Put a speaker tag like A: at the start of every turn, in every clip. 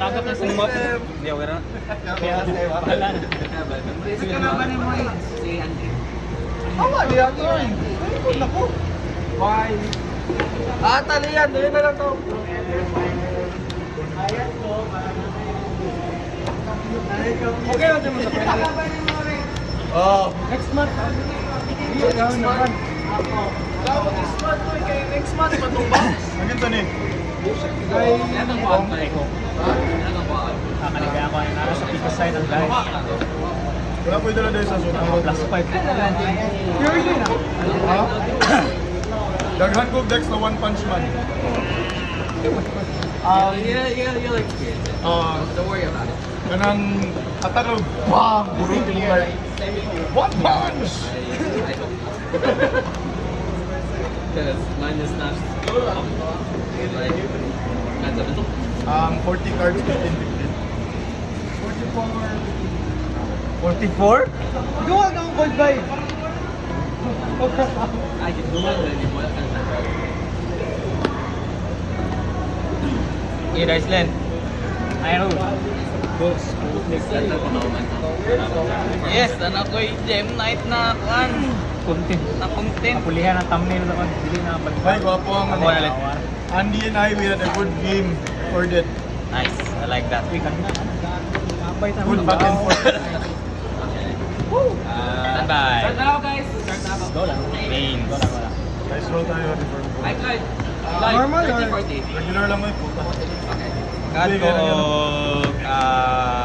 A: Tanggap na sa mo. Hindi, okay na. Bahala na.
B: Sige na ba ni mo eh? Si Andre.
C: Tama, di ako eh. Naku. Why? Talian. Dali na lang to. Okay, okay mo sa pwede. Oh. Next month. Next month. Next month to kay next month matumba. Ang ganito ni.
A: Yan ang buwan ko. Yan ang buwan. Kakaligaya ko na nasa pico side ang guys.
C: Wala po ito na dahil sa suit.
A: Plus 5.
C: Ha? Daghan ko Dex na One Punch Man.
B: You like it. Don't worry about it.
C: Kanang atarog. Bang! Burong like One Punch!
B: Because mine is not like not the
C: 40 cards, 15.
A: 44?
C: Gawa ng gold buy.
B: I can do it anymore.
A: Yeah, guys, Len. Ayun. Boss.
B: Yes, ano ko yung gem night na kan.
A: Content.
B: Na content.
A: Kapulihan ang thumbnail na hindi na
C: Ay, gwapo ang
A: Ako na ulit.
C: Andy and I, we had a good game for that.
A: Nice. I like that. Uy, kanina.
C: Good back and forth.
A: Standby.
B: Start na ako guys. Start na ako.
A: Go lang. Mains. Go lang.
C: Nice roll tayo.
B: I tried.
C: Normal,
B: 30-40.
C: Regular lang mo yung puta.
A: Add ko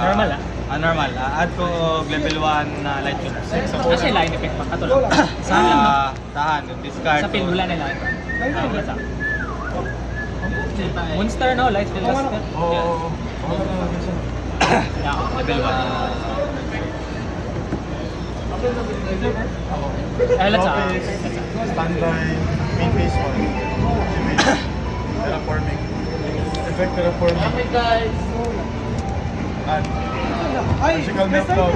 D: Normal
A: normal. Add ko level 1 na light tube.
D: Kasi line effect pa katulad. Saan lang no?
A: Tahan, discard.
D: Sa pin wala nila. Monster no, light spell caster.
C: Oo.
D: Yeah,
A: Level 1.
D: Let's
C: Standby, main phase 1. Terraforming. Effect terraforming.
B: Okay guys.
C: And magical meltdown.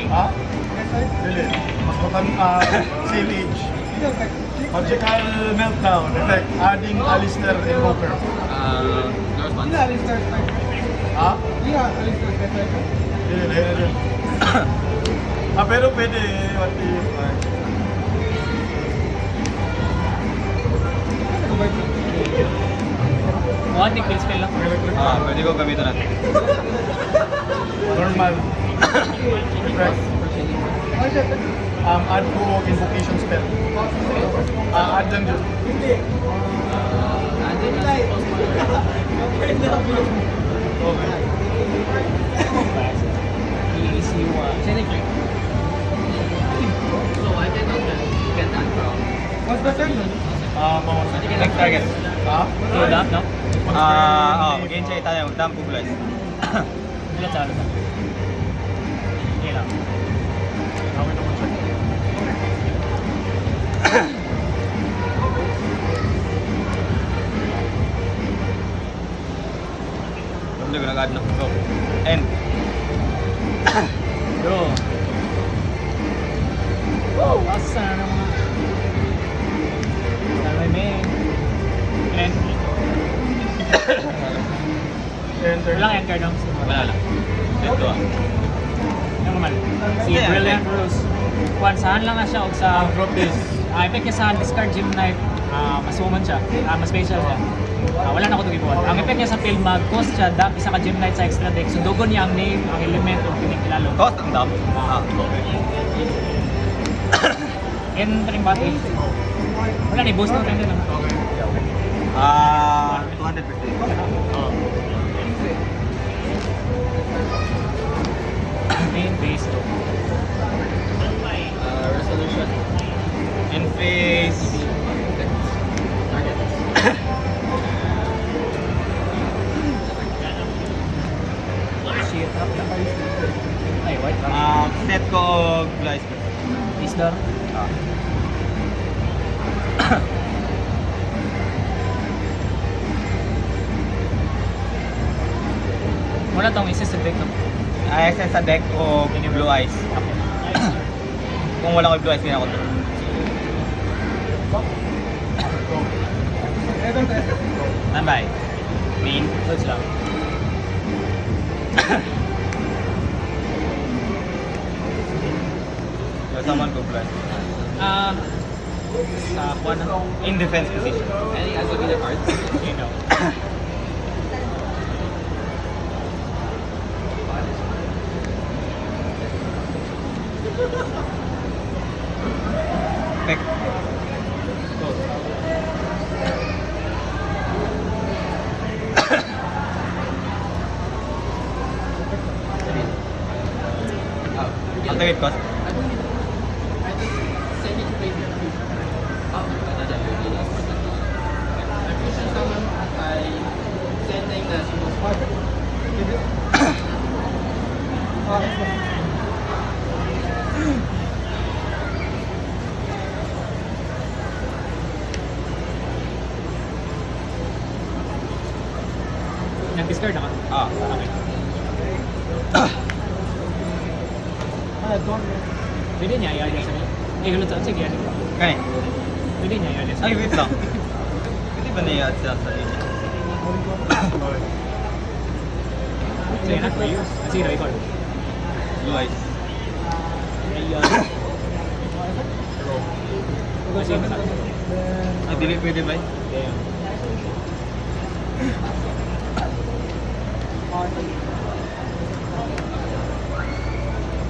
C: Ha? Dili. Mas matan same age. Magical meltdown effect. Adding Alistair Invoker.
B: No response.
C: Ha? Dili, dili. Pero pwede. What
D: One tick spell lang.
A: Pwede ko gamitin natin.
C: Normal. Effect. Add ko invocation spell. Add lang dyan. Okay.
D: Easy one.
B: So I can get that from.
C: What's the third one?
A: Next target.
C: Ha?
D: Two dump, no?
A: Mag-gain siya tayo. Dump ko guys.
D: Let's all. Okay lang.
C: Gawin naman siya.
A: Hindi ko nag-add na. Go. End.
D: Go. Woo! Asa na mga. Salay main. And
C: Enter.
D: walang anchor down.
A: Wala lang. Dead to
D: Ano naman? Si
A: Yeah,
D: Brilliant Rose. Kung saan lang na siya o sa
C: Drop this.
D: effect niya sa discard gem knife, mas suman siya, mas special siya. Wala na ako itong ibuwan. Ang effect niya sa field mag-cost siya, isa ka gem knight sa extra deck. So dugon niya ang name, ang element, o pinikilalo.
A: Cost ang dump.
D: Entering battle. Wala ni boost na rin din.
A: 250.
D: Main base to.
B: Resolution.
A: In phase.
D: Shit, trap na. Ay, white trap.
A: Set ko Blue Ice.
D: Is there? Wala tong isa sa deck.
A: ISS sa deck o Blue Eyes. Kung wala ko Blue Eyes, hindi ako to. Standby. Main.
D: Goods lang.
C: Kasamaan ko plus.
D: Sa kuwan na.
C: In defense position.
B: Any as looking at cards?
D: You know.
C: Pick. Activate cost.
B: Send it to pay your fusion. Oh, my fusion summon, I sending the single spot.
D: Nag-discard na ka?
C: Ah.
D: Okay. Pwede niya i-add sa niya. Hulot sa sige, ano?
C: Kani.
D: Pwede niya i-add sa
C: Ay, wait lang. Pwede ba na-i-add siya sa inyo?
D: Sige, not for you. Zero, ikaw.
C: Blue eyes.
D: Ayun. Sige, basta.
C: Ah, dili pwede ba?
D: Damn.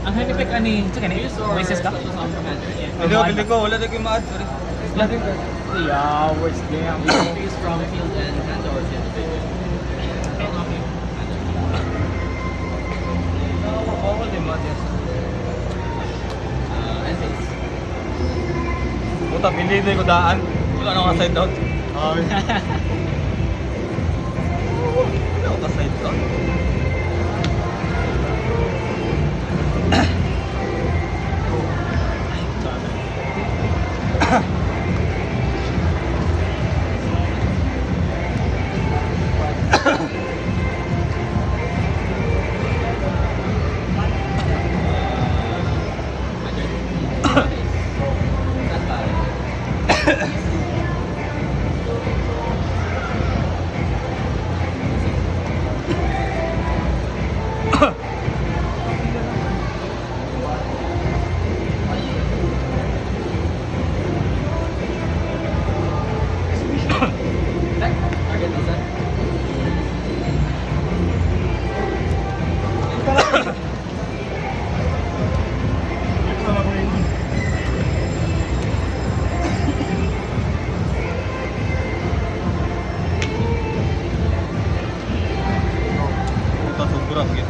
D: Ang hand effect ani, sige na, voices ka?
C: Hindi ko, hindi ko. Wala na ko ma-add. Sorry.
D: Yeah, words damn.
B: Use from field and hand or field to pay.
C: All the mod, yes.
B: And face.
C: Puta, pili ko daan. Wala na ka side out. Wala ka side out.
B: Target is that?
C: Puta, sobra. Sige.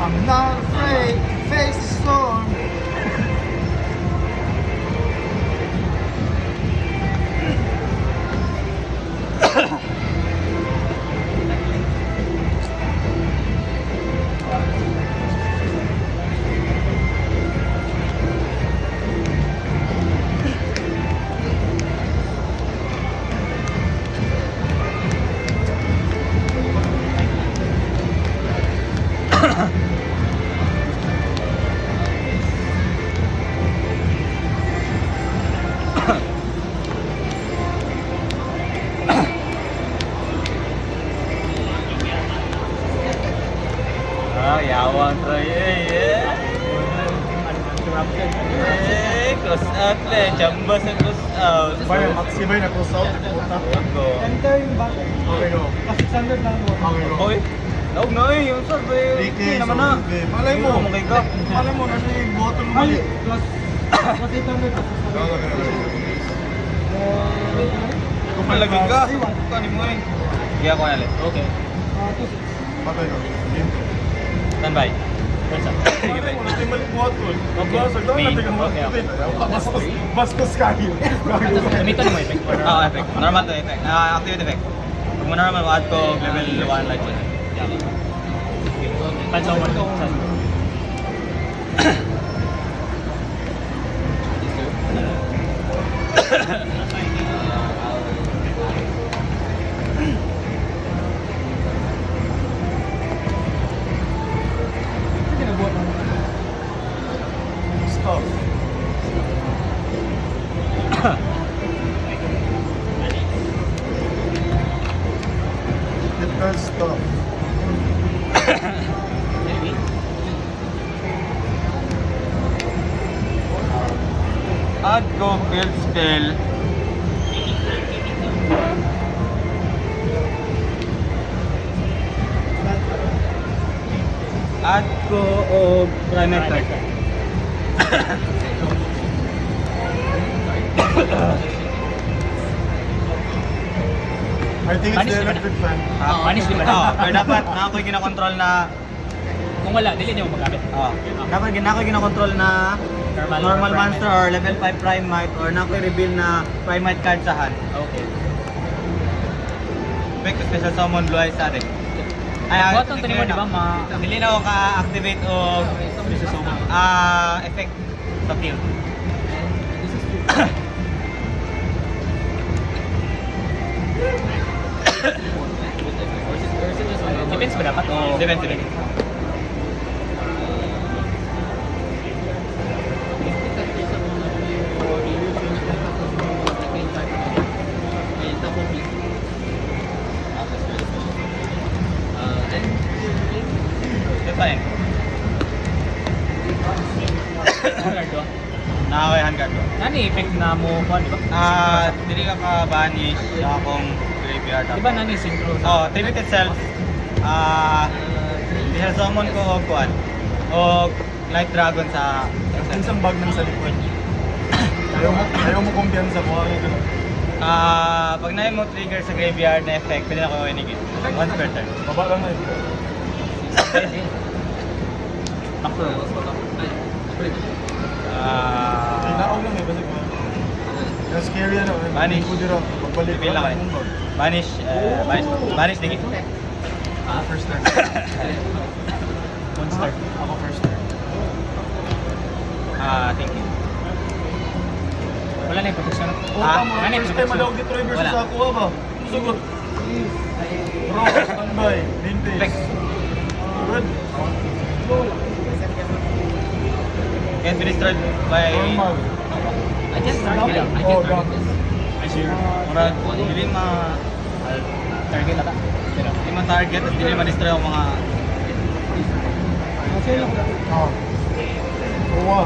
E: I'm not afraid to face the storm.
C: Ah, yawan try. Cross out le. Chamba sa cross out.
E: Baya, maximay na cross out.
C: Ako.
E: Enter yung back. Okay, go. Kasi standard lang mo. Okay, go.
C: Hoy. Naog na eh. Yung sir,
E: DK,
C: naman na.
E: Malay mo.
C: Malay ka.
E: Malay mo, nasa yung bottom mo.
C: Ay,
E: plus 800.
C: Kung malagig ka. Kanin mo eh. Iya ko nalit.
D: Okay.
E: Patay ko.
D: Standby. What's up?
C: Sige ba?
E: Wala tayong malik bottle.
D: Me. Okay, okay.
E: Bastos kayo.
D: Gamitan mo effect or
C: Ah, effect. Normal to effect. Activate effect. Pag mo normal, add ko level 1 light yun.
D: Pansaw mo.
E: Stop. It does stop.
D: Maybe.
C: Add ko field spell. Add ko og primate card.
E: I think it's
D: Punish
E: the
D: naman
E: electric fan.
D: Punish di ba?
C: Pero dapat na ako'y kinakontrol na
D: Kung wala, dili niyo magamit.
C: dapat na ako'y kinakontrol na
D: Normal
C: normal
D: or
C: monster or level 5 primate or na ako'y reveal na primate card sa hand.
D: Okay.
C: Back to special summon blue eyes sa atin.
D: Buhat ang tanong mo, di ba?
C: Dili na ako ka-activate o effect sa field.
D: Depends ba dapat? O
C: Depende. Ito pa eh.
D: Hard do.
C: Nakakaya hand card ko.
D: Ano yung effect na mo kuha, di ba?
C: Dili ka ka-banish sa akong graveyard.
D: Di ba nani synchro?
C: Tribute itself. Special summon ko og kuan. Og Light Dragon sa
E: Isang bag ng sa likod. Ayaw mo kumpiyansa mo.
C: pag na mo trigger sa graveyard na effect, pwede na ko inigit. Once per turn.
E: Baba lang na yun. Inaog lang eh. Kasi yung scary ano.
C: Banish.
E: Hindi ko dira. Magbalik.
C: Reveal lang eh. Banish, banish dingit.
E: Ako first turn.
D: Monster.
E: Ako first turn.
C: Thank you.
D: Wala na yung protection.
E: Tama.
D: Ano yung
E: First time
D: protection?
E: malawag ni Troy versus
C: Wala.
E: ako ba? Sugot. Bro, standby. Main
C: Flex.
E: phase. Good.
C: Can't be destroyed by...
E: Normal.
B: I just target it. I
E: Oh,
B: can target
E: God.
B: this.
C: Murag, dili
D: Target ata. Pero,
C: dili ma target at dili ma-destroy ang mga...
E: Ah. Uwa.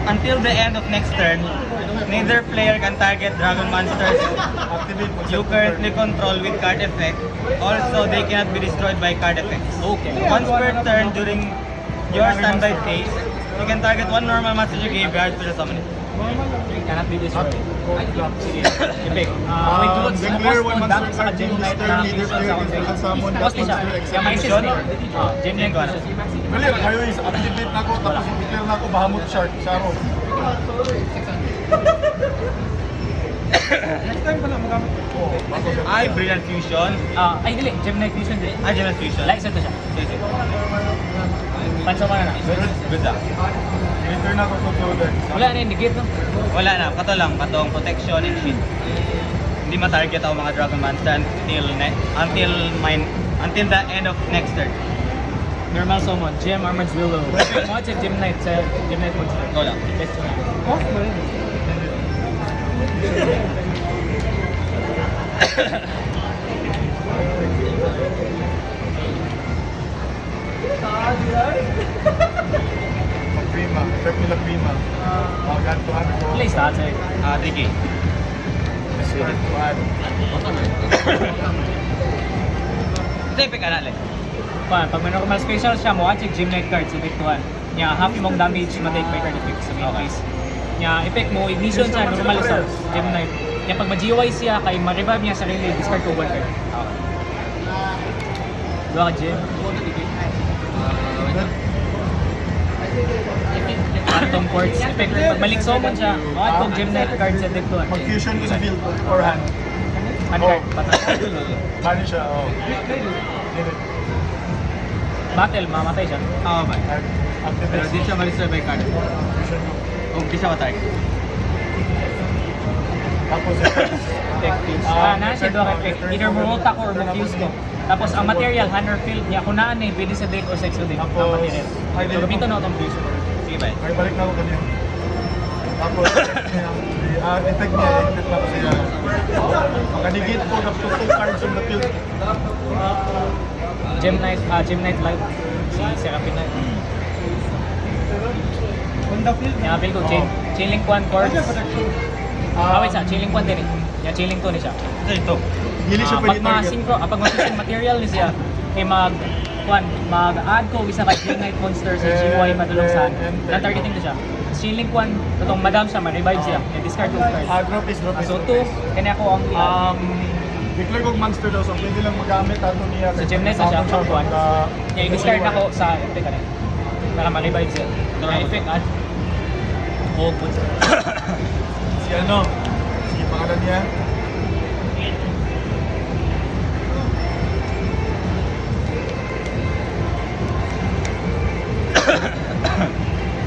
C: Until the end of next turn, neither player can target dragon monsters
E: Activate mo.
C: you currently control with card effect. Also, they cannot be destroyed by card effects.
D: okay.
C: Once per turn during your standby phase, you can target one normal monster you graveyard to summon it.
D: Cannot be destroyed. Sige. Effect.
E: Declare one monster
D: sa
E: card being disturbed. Neither player can summon that
D: Cost niya.
E: monster
D: Kaya may
E: except
D: assist. Gem
C: Gem ko, ano?
E: Bali, kayo is activate na ako tapos i-declare na ako Bahamut Shark. Charo. Next time pa na magamit. Oo.
C: Ay, Brilliant Fusion.
D: Ay, dili. Gem Knight Fusion dili.
C: Ay, Brilliant Fusion.
D: Like, set to siya.
C: Sige.
D: Pansa mo na na.
C: Good ah.
E: Return ako to Jordan.
D: Wala na yung negate, no?
C: Wala na, kato lang, katong protection and shit. Hindi ma-target ako mga dragon monster until the end of next turn.
D: Normal summon. Gem Armored Willow. Mo check Gem Knight sa Gem Knight monster.
C: Go lang.
D: Best mo.
E: Prima. Effect nila Prima. Add to add ko.
D: Play stats eh.
C: 3K.
E: Start to add.
C: Ito yung pick analyze.
D: Pag may normal special siya, mo check Gem Knight cards, effect 1. Nya, half imong damage ma-take by card effect sa main phase. Nya, effect mo, ignition siya, normal sa Gem Knight. Nya, pag ma-GY siya, kay ma-revive niya sarili, discard ko 1 card. Dua ka Gem. Phantom Quartz, effect. Pag balik summon siya, mo Gem Knight cards, effect 1.
E: Mag-fusion ko sa field or hand.
D: Hand card, patay.
E: Bani siya, oh.
D: Battle, mamatay siya.
C: Oo ba? Pero
E: Activate.
C: di siya ma-destroy by card.
E: Fusion ko.
C: Kung di siya ma-target.
E: Tapos,
D: Na siya doon effect. Either mo-roll ko or mo-fuse ko. Tapos ang material, hand or field niya, kung naan eh, pwede sa deck o sa extra deck ang
E: Tapos,
D: material.
E: ay,
D: So, gamitin na itong fusion.
C: Sige ba?
E: may balik na ako kanina. Tapos, effect niya, effect na ako siya. Makanigit ko na 2 cards on the field.
D: Gem Knight Light. Si Serapin Knight.
C: On the field.
D: Nya apil ko chain link 1 core. Wait sa chain link 1 din eh. Nya chain link 2 ni siya.
E: Ito. Dili siya
D: Pag
E: pwede target.
D: ma-synchro, pag ma-sync material ni siya, mag-add ko isa kay Green Knight Monster sa GY madulong sa na-targeting ko siya. Chain link 1, katong madam siya, ma-revive siya. I-discard ko card.
E: Drop is.
D: So 2, kanya ko ang
E: Declare kong monster daw, so pwede lang magamit ato niya.
D: sa Gemnet na siya, ang short 1. Kaya i-discard na ko sa effect ka para ma-revive siya. Kaya effect add. Oh, put.
E: Si ano? Si pangalan niya?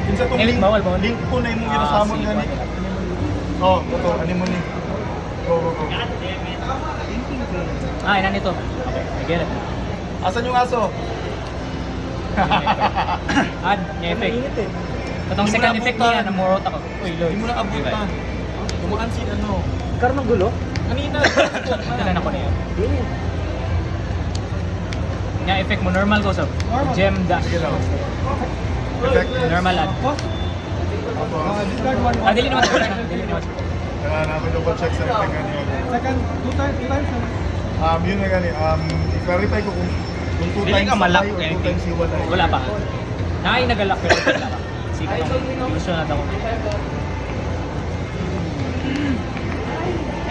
E: Kinsa tong
D: Elite,
E: link?
D: bawal.
E: Link po na imong ginasamon gani. Oh, ito, ano mo ni? Go.
D: Inan ito. Okay, I get it.
E: Asan yung aso?
D: Add, niya effect. Katong second effect niya, namurot ako. Uy, Lloyd.
E: Hindi mo na abutan. Dumaan si ano?
C: Karon ng gulo.
E: Kanina.
D: Tinan ako na yan. Niya effect mo, normal ko sa gem dash.
E: Sige lang. Effect.
D: Normal add.
C: Discard one.
D: Dili naman sa dili naman sa
E: Kaya namin double check sa effect nga niya.
C: Second, two times.
E: Yun nga gani, i-clarify ko kung 2 times sabay or 2 times hiwalay.
D: Wala pa. Naay nagalak pero wala pa. Sige lang. Gusto na ako.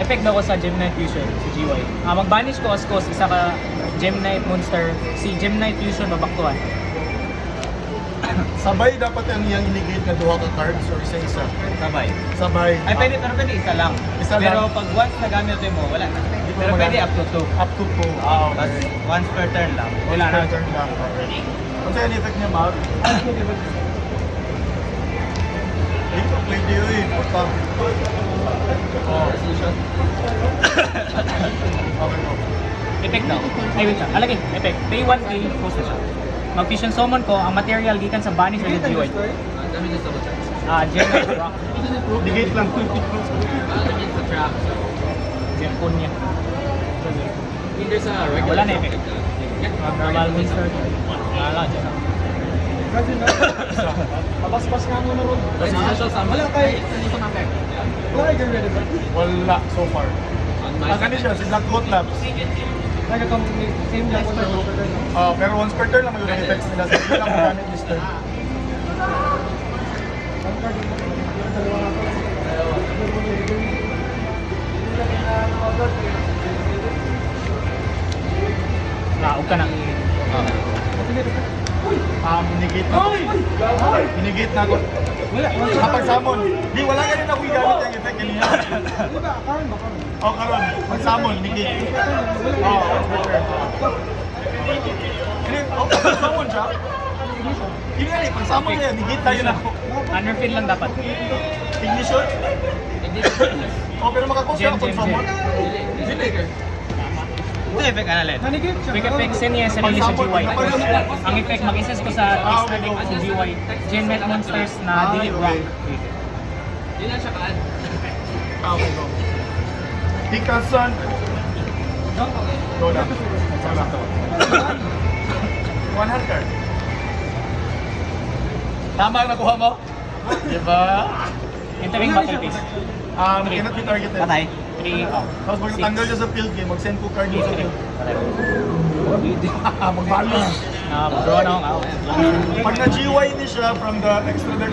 D: Effect daw ko sa Gem Knight Fusion, si GY. Mag-banish ko Oscos, isa ka Gem Knight Monster. Si Gem Knight Fusion mabaktuan.
E: Sabay dapat ang iyang inigate na duha ka cards or isa-isa.
A: Sabay.
E: Sabay.
A: Ay, pwede, pero pwede isa lang.
E: Isa
A: Pero
E: lang.
A: pag once nagamit mo, wala na. Pero pwede up to 2.
E: Up to 2.
A: Tapos once per turn lang.
E: Wala na. Turn lang. Okay. Ano sa'yo effect niya, Mark? Dito, play deal eh. Puta. Oh. Okay go.
D: Effect daw. Ay, wait lang. Alagay, effect. Pay 1K, post na siya. Mag-fusion summon ko, ang material gikan sa banish or the GY.
B: Let me just double check.
D: Gem Knight Rock.
E: Negate lang.
B: Let me the trap.
D: Gem Kun niya.
B: I mean, there's a regular
D: Wala na
B: trap
D: effect.
B: like that.
D: Normal monster. Wala, dyan na.
C: Kasi na. Kabas-bas nga mo na ron.
B: Kasi special summon.
C: Wala kay.
B: Dito na effect.
C: Wala kay get ready ba?
E: Wala so far.
B: On my
E: Ang kanina siya, si Black Goat Labs.
C: Like itong same lang ko na ron.
E: Pero once per turn lang yung effects nila. So, yun lang magamit this turn.
D: Naog ka na.
E: Inigate na. Inigate na ako.
C: Wala.
E: Kapag summon. Di, wala ka rin ako gamit yung effect kanina.
C: Di ba? Karon ba?
E: Karon. Pag summon, negate. Once per turn. Pag summon siya. Yun nga pag summon niya, negate tayo na ako.
D: Underfill lang dapat.
E: Ignition? Pero makakost siya
D: Gem,
E: pag
D: gem,
E: summon.
A: Ito effect analyze.
C: Nanigit siya.
D: Quick effect sa niya sarili sa GY. Ang effect mag-assess ko sa aesthetic sa GY. Gen Met Monsters na dili rock.
B: Hindi na siya ka-add.
E: Okay, go. Hikasan. Go na. Wala. 100 card. Tama ang nakuha mo? Diba?
D: Entering battle phase.
E: Cannot be targeted.
A: Patay.
D: 3,
E: Tapos pag natanggal siya sa field game, mag-send ko card sa field. Magbalos.
D: draw na ako.
E: Pag na-GY ni siya from the extra deck